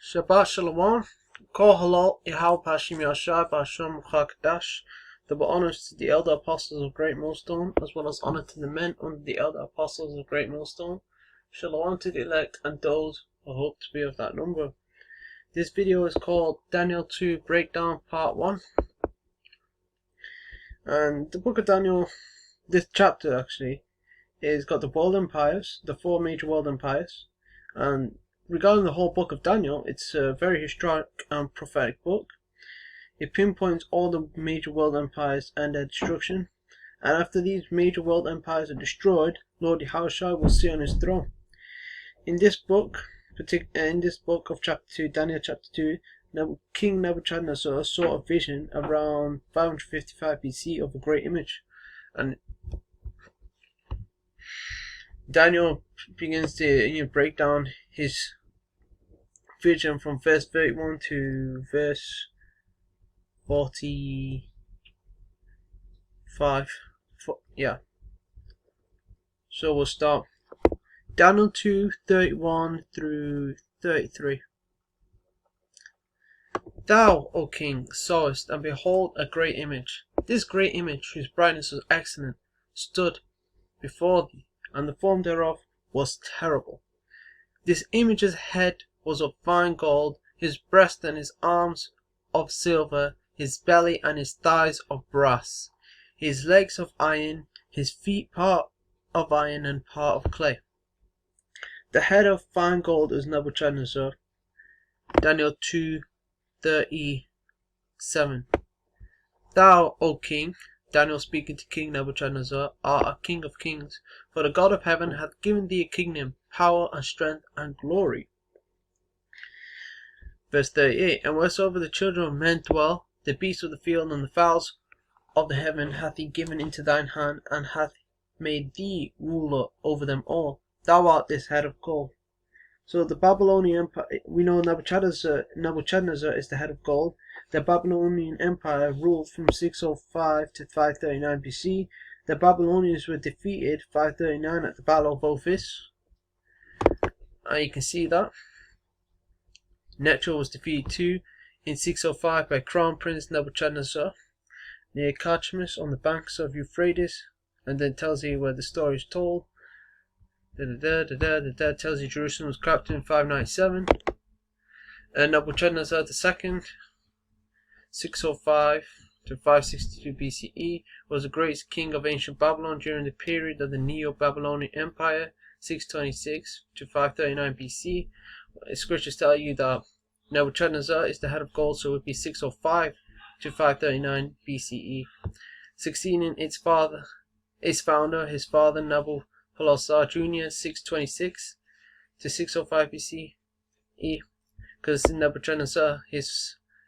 Shabbat Shalom. Kol Halal Yahal Pashim Yashai Basham Chakdash. There were honors to the elder apostles of Great Millstone, as well as honor to the men under the elder apostles of Great Millstone. Shalom to the elect and those who hope to be of that number. This video is called Daniel 2 Breakdown Part 1. And the book of Daniel, this chapter actually, is got the world empires, the four major world empires. And regarding the whole book of Daniel, it's a very historic and prophetic book. It pinpoints all the major world empires and their destruction. And after these major world empires are destroyed, Lord Yahushua will sit on his throne. In this book of chapter 2, Daniel chapter 2, King Nebuchadnezzar saw a vision around 555 BC of a great image. And Daniel begins to break down his vision from verse 31 to verse 45. So we'll start. Daniel 2:31 through 33. Thou, O king, sawest, and behold, a great image. This great image, whose brightness was excellent, stood before thee, and the form thereof was terrible. This image's head was of fine gold, his breast and his arms of silver, his belly and his thighs of brass, his legs of iron, his feet part of iron and part of clay. The head of fine gold is Nebuchadnezzar. Daniel 2:37. Thou, O king, Daniel speaking to King Nebuchadnezzar, art a king of kings, for the God of heaven hath given thee a kingdom, power and strength and glory. Verse 38. And wheresoever the children of men dwell, the beasts of the field and the fowls of the heaven hath he given into thine hand, and hath made thee ruler over them all. Thou art this head of gold. So the Babylonian Empire, we know Nebuchadnezzar is the head of gold. The Babylonian Empire ruled from 605 to 539 BC. The Babylonians were defeated 539 at the Battle of Ophis. You can see that. Necho was defeated too in 605 by Crown Prince Nebuchadnezzar near Carchemish on the banks of Euphrates, and then tells you where the story is told. Tells you Jerusalem was captured in 597. And Nebuchadnezzar II, 605 to 562 BCE, was the greatest king of ancient Babylon during the period of the Neo-Babylonian Empire, 626 to 539 BC. Scriptures tell you that Nebuchadnezzar is the head of gold, so it would be 605 to 539 BCE. Succeeding its founder, his father Nabopolassar Jr., 626 to 605 BCE, because Nebuchadnezzar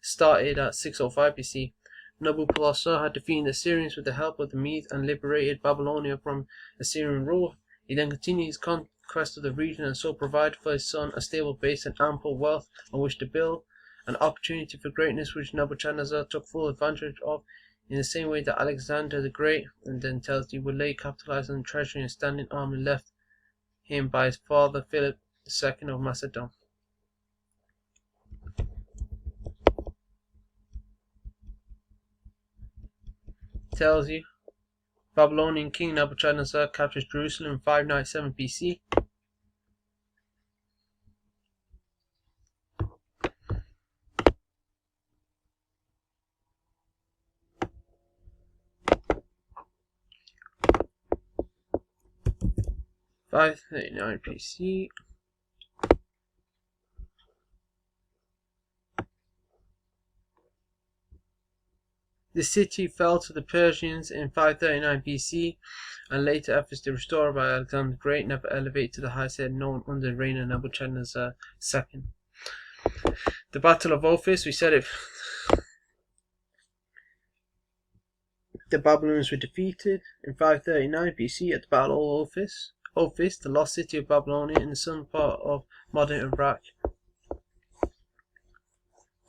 started at 605 BC. Nabopolassar had defeated the Assyrians with the help of the Medes and liberated Babylonia from Assyrian rule. He then continued his conquest of the region and so provided for his son a stable base and ample wealth on which to build, an opportunity for greatness which Nebuchadnezzar took full advantage of, in the same way that Alexander the Great, and then tells you, would lay capitalized on the treasury and standing army left him by his father Philip II of Macedon. Tells you Babylonian king Nebuchadnezzar captures Jerusalem in 597 BC. BC. The city fell to the Persians in 539 BC, and later efforts to restore it by Alexander the Great never elevated to the heights they had known under the reign of Nebuchadnezzar II. The Battle of Ophis, we said it. The Babylonians were defeated in 539 BC at the Battle of Ophis. Ophis, the lost city of Babylonia in the southern part of modern Iraq.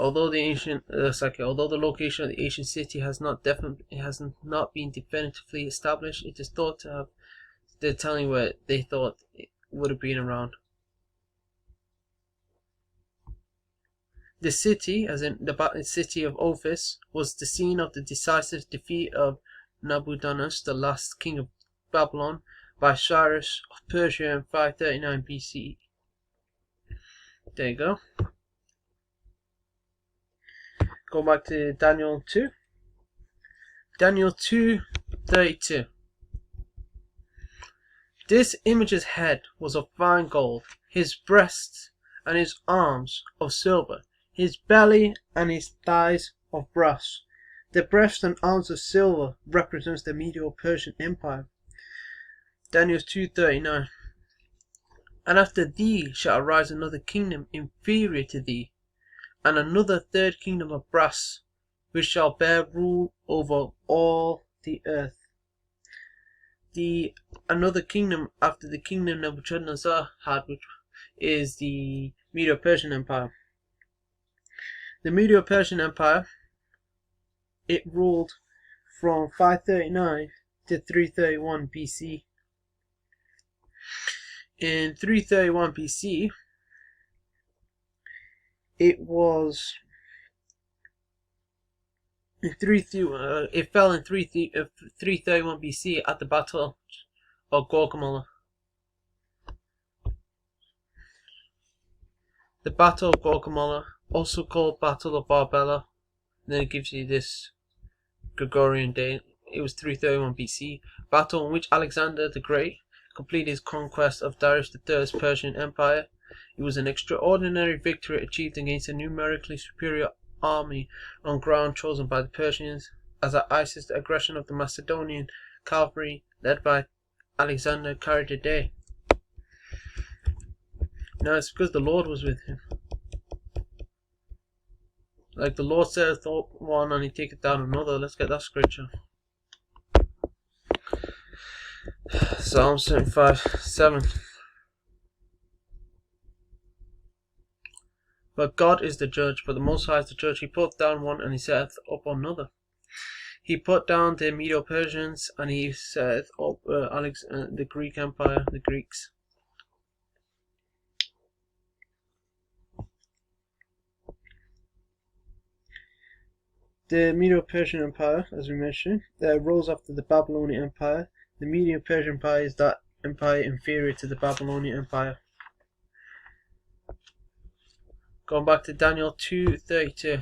Although the location of the ancient city has not been definitively established, it is thought to have. They're telling where they thought it would have been around. The city, as in the city of Ophis, was the scene of the decisive defeat of Nabuchodonosor, the last king of Babylon, by Cyrus of Persia in 539 BCE. There you go. Go back to Daniel 2. Daniel 2:32. This image's head was of fine gold, his breasts and his arms of silver, his belly and his thighs of brass. The breast and arms of silver represents the Medo-Persian Empire. Daniel 2:39. And after thee shall arise another kingdom inferior to thee, and another third kingdom of brass, which shall bear rule over all the earth. The another kingdom after the kingdom Nebuchadnezzar had, which is the Medo-Persian Empire. The Medo-Persian Empire, it ruled from 539 to 331 BC. In 331 BC, it fell in 331 BC at the Battle of Gaugamela. The Battle of Gaugamela, also called Battle of Arbela, then it gives you this Gregorian date. It was 331 BC, battle in which Alexander the Great completed his conquest of Darius III's Persian Empire. It was an extraordinary victory achieved against a numerically superior army on ground chosen by the Persians, as ISIS, the aggression of the Macedonian cavalry led by Alexander, carried the day. Now it's because the Lord was with him. Like the Lord saith one and he taketh down another. Let's get that scripture. Psalm 75:7. But God is the judge, but the Most High is the judge. He put down one and he setteth up another. He put down the Medo-Persians and he setteth up the Greek Empire, the Greeks. The Medo-Persian Empire, as we mentioned, rose after the Babylonian Empire. The Medo-Persian Empire is that empire inferior to the Babylonian Empire. Going back to Daniel 2:32.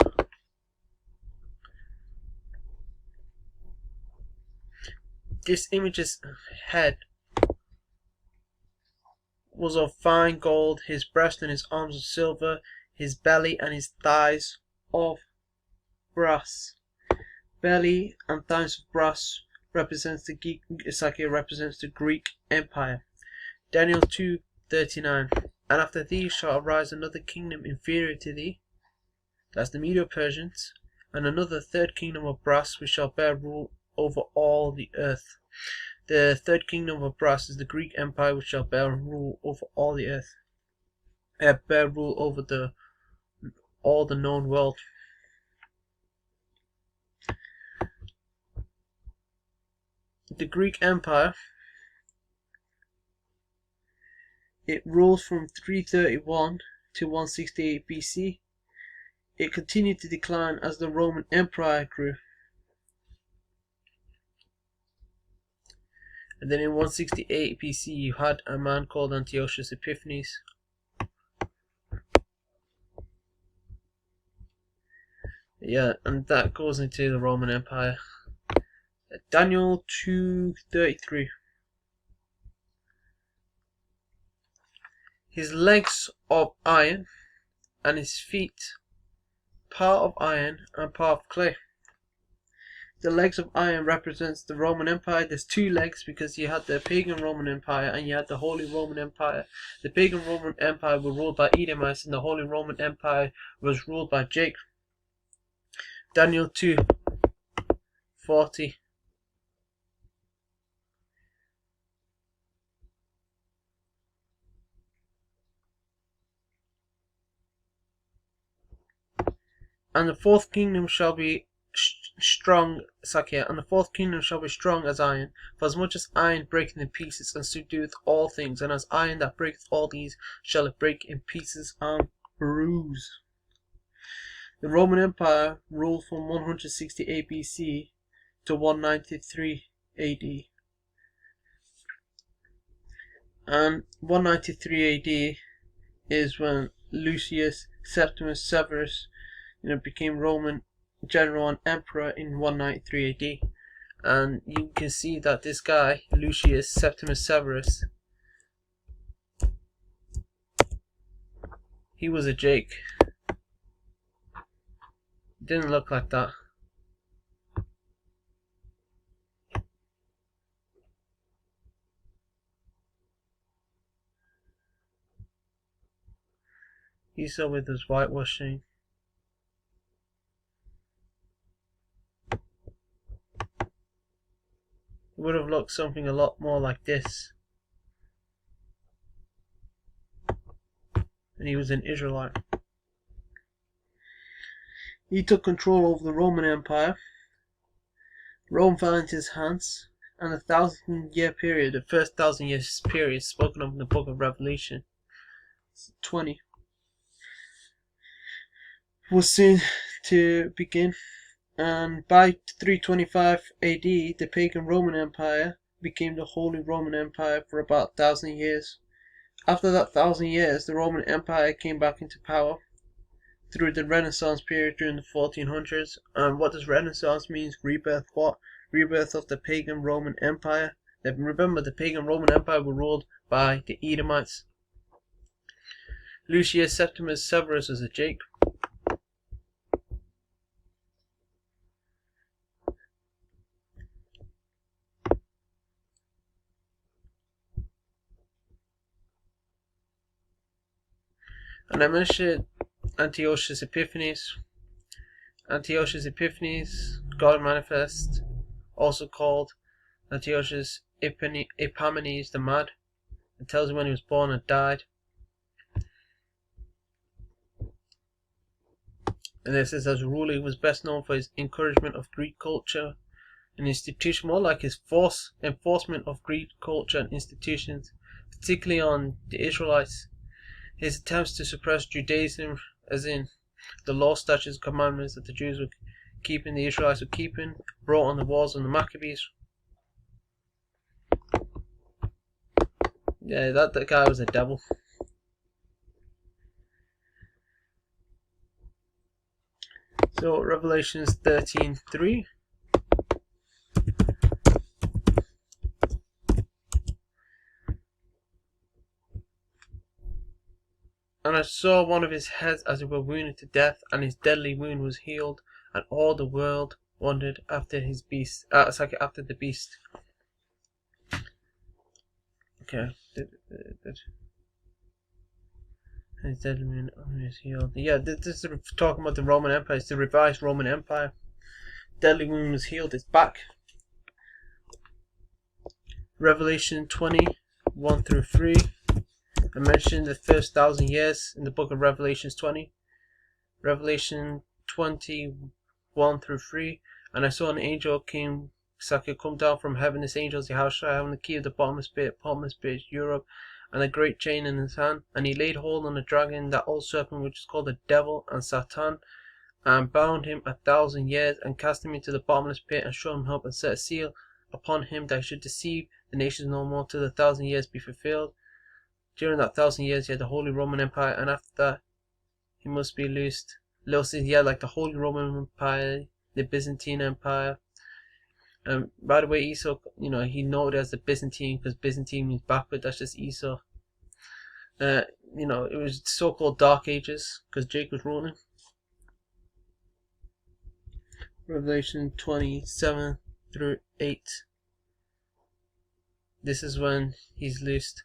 This image's head was of fine gold, his breast and his arms of silver, his belly and his thighs of brass. Belly and thighs of brass represents the Greek Empire. Daniel 2:39. And after thee shall arise another kingdom inferior to thee, that's the Medo-Persians, and another third kingdom of brass, which shall bear rule over all the earth. The third kingdom of brass is the Greek Empire, which shall bear rule over all the earth. Bear rule over all the known world. The Greek Empire, it ruled from 331 to 168 BC. It continued to decline as the Roman Empire grew. And then in 168 BC you had a man called Antiochus Epiphanes. Yeah, and that goes into the Roman Empire. Daniel 2:33. His legs of iron, and his feet part of iron and part of clay. The legs of iron represents the Roman Empire. There's two legs because you had the pagan Roman Empire and you had the Holy Roman Empire. The pagan Roman Empire was ruled by Edomites and the Holy Roman Empire was ruled by Jacob. Daniel 2:40. And the fourth kingdom shall be strong, and the fourth kingdom shall be strong as iron, for as much as iron breaketh in pieces and subdueth all things, and as iron that breaketh all these shall it break in pieces and bruise. The Roman Empire ruled from 168 BC to 193 AD. And 193 AD is when Lucius Septimus Severus became Roman general and emperor in 193 AD. And you can see that this guy, Lucius Septimus Severus, he was a Jake. Didn't look like that. Esau with his whitewashing. It would have looked something a lot more like this. And he was an Israelite. He took control over the Roman Empire. Rome fell into his hands, and the 1,000-year period, the first 1,000-year period spoken of in the book of Revelation 20, was soon to begin. And by 325 AD, the pagan Roman Empire became the Holy Roman Empire for about 1,000 years. After that 1,000 years, the Roman Empire came back into power through the Renaissance period during the 1400s. And what does Renaissance mean? Rebirth. What? Rebirth of the pagan Roman Empire. Remember, the pagan Roman Empire was ruled by the Edomites. Lucius Septimus Severus was a Jake. And I mentioned Antiochus Epiphanes. Antiochus Epiphanes, God manifest, also called Antiochus Epiphanes the Mad. It tells you when he was born and died. And it says, as a ruler, he was best known for his encouragement of Greek culture and institution, more like his enforcement of Greek culture and institutions, particularly on the Israelites. His attempts to suppress Judaism, as in the law, statutes, and commandments that the Jews were keeping, the Israelites were keeping, brought on the walls of the Maccabees. Yeah, that guy was a devil. So Revelations 13:3. And I saw one of his heads as it were wounded to death, and his deadly wound was healed, and all the world wondered after his beast. After the beast. Okay. His deadly wound was healed. Yeah, this is talking about the Roman Empire. It's the revised Roman Empire. Deadly wound was healed. It's back. Revelation 20:1-3. I mentioned the first 1,000 years in the book of Revelations 20. Revelation 20:1-3. And I saw an angel come down from heaven. This angel is Yahushua, having the key of the bottomless pit Europe, and a great chain in his hand. And he laid hold on the dragon, that old serpent which is called the devil and Satan, and bound him 1,000 years, and cast him into the bottomless pit, and shut him up, and set a seal upon him, that he should deceive the nations no more, till the 1,000 years be fulfilled. During that 1,000 years, he had the Holy Roman Empire, and after that, he must be loosed. Yeah, like the Holy Roman Empire, the Byzantine Empire. By the way, Esau, he noted as the Byzantine, because Byzantine means backward. That's just Esau. It was so-called Dark Ages, because Jake was ruling. Revelation 27-8. This is when he's loosed.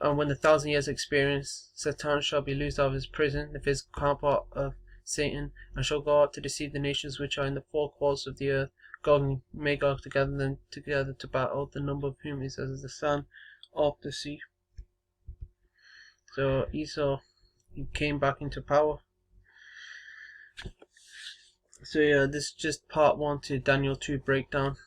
And when the 1,000 years experience, Satan shall be loosed out of his prison, the physical counterpart of Satan, and shall go out to deceive the nations which are in the four quarters of the earth, Gog and Magog together to battle, the number of whom is as the sand of the sea. So Esau, he came back into power. So yeah, this is just part 1 to Daniel 2 breakdown.